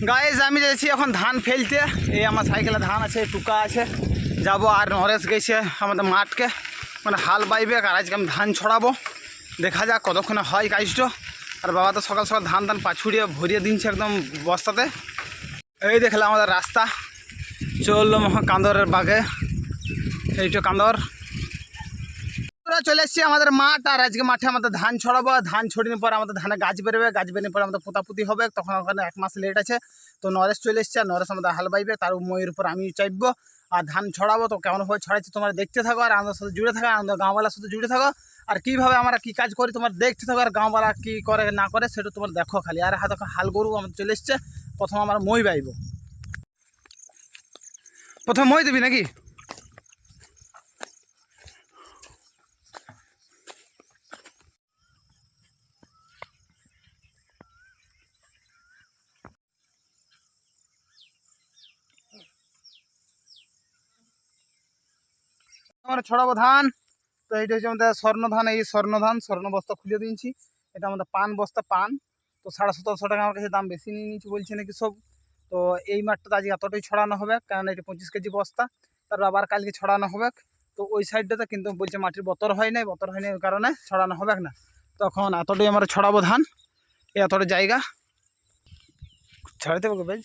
Guys আমি যাচ্ছি এখন ধান ফেলতে। এই আমার সাইকেলে ধান আছে, টুকা আছে, যাব। আর নরেশ গেছে আমাদের মাঠকে, মানে হাল বাইবে। আর আজকে আমি ধান ছড়াবো, দেখা যাক কতক্ষণে হয় কাজটা। আর বাবা তো সকাল সকাল ধান পাছুড়িয়ে ভরিয়ে দিচ্ছে একদম বস্তাতে। এই দেখলাম আমাদের রাস্তা, চললো কান্দরের বাগে। এইটা কান্দর চলে এসছি আমাদের মাঠ। আর আজকে মাঠে আমাদের ধান ছড়াবো। ধান ছড়িয়ে পরে আমাদের ধানে গাছ বেরোবে, গাছ বেরিয়ে পরে আমাদের পোতাপুতি হবে। তখন ওখানে 1 মাস লেট আছে। তো নরেশ চলে এসছে, আর নরেশ আমাদের হাল বাইবে, তার ময়ের উপর আমি চাইবো আর ধান ছড়াবো। তো কেমনভাবে ছড়াচ্ছি তোমরা দেখতে থাকো, আর আমাদের সাথে জুড়ে থাকো, আমাদের গাঁওয়ালার সাথে জুড়ে থাকো। আর কীভাবে আমরা কী কাজ করি তোমার দেখতে থাকো, আর গাঁওয়ালা কী করে না করে সেটা তোমার দেখো খালি। আর হাতে হাল গরু আমাদের চলে এসছে। প্রথম আমরা মই বাইব, প্রথমে মই দিবি নাকি? আমরা ছড়াবো ধান। তো এইটা হচ্ছে আমাদের স্বর্ণ ধান। এই স্বর্ণ ধান, স্বর্ণ বস্তা খুলে দিয়েছি। এটা আমাদের পান বস্তা, পান তো 1750 টাকা আমার কাছে দাম বেশি নিয়ে নিয়েছি বলছে নাকি সব। তো এই মাঠটা আজকে এতটাই ছড়ানো হবে, কারণ এটা 25 কেজি বস্তা। তারপর আবার কালকে ছড়ানো হবে। তো ওই সাইডটাতে কিন্তু বলছে মাটির বতর হয় নাই, বতর হয়নি ওই কারণে ছড়ানো হবে না। তখন এতটাই আমরা ছড়াবো ধান, এই এতটা জায়গা ছড়াইতে হবে বেশ।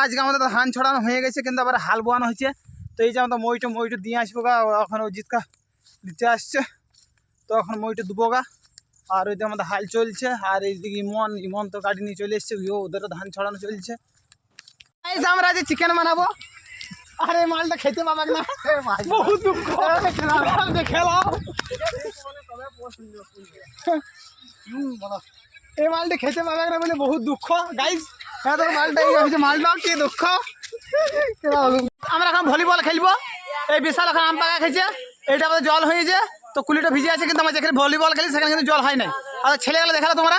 আজকে আমাদের ধান ছড়ানো হয়ে গেছে, কিন্তু আবার হাল বোয়ানো হয়েছে। তো এই যে আমাদের মইটা দিয়ে আসবো গা, এখন জিতকা দিতে আসছে। তো এখন মইটা দেবো গা। আর ওইদিকে আমাদের হাল চলছে। আর এইদিকে ইমন তো গাড়ি নিয়ে চলে এসছে, ওদেরও ধান ছড়ানো চলছে। আমরা আজ চিকেন বানাবো। আরে মালটা খেতে পাবে না, বহুত দুঃখ। খেলাও এই মালটা খেতে পাবে না বলে বহুত দুঃখ গাইজ। হ্যাঁ, তোর মালটা এই হচ্ছে, মালটাও কি দুঃখ। আমরা এখন ভলিবল খেলবো। এই বিশাল এখন আম পাকা খেয়েছে, এইটা আমাদের জল হয়েছে। তো কুলিটা ভিজে আছে, কিন্তু আমরা যেখানে ভলিবল খেলি সেখানে কিন্তু জল হয় নাই। আর ছেলেগুলো দেখালো তোমরা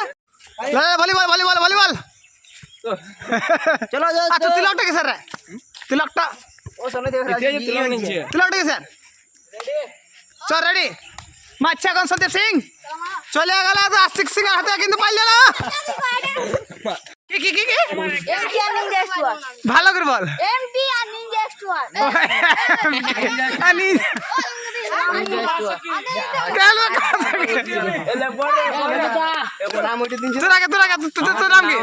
ভলিবল ভলিবল ভলিবল। চলো আচ্ছা, তিলকটা কি স্যার? তিলকটা তিলকটা কি স্যার? চল রেডি। মাচ্ছা এখন সন্দীপ সিং চলে গেল, আস্তিক সিং হাতে কিন্তু পাইল না। কি কি কি কি ভালো করে বল। তোর নাম কি?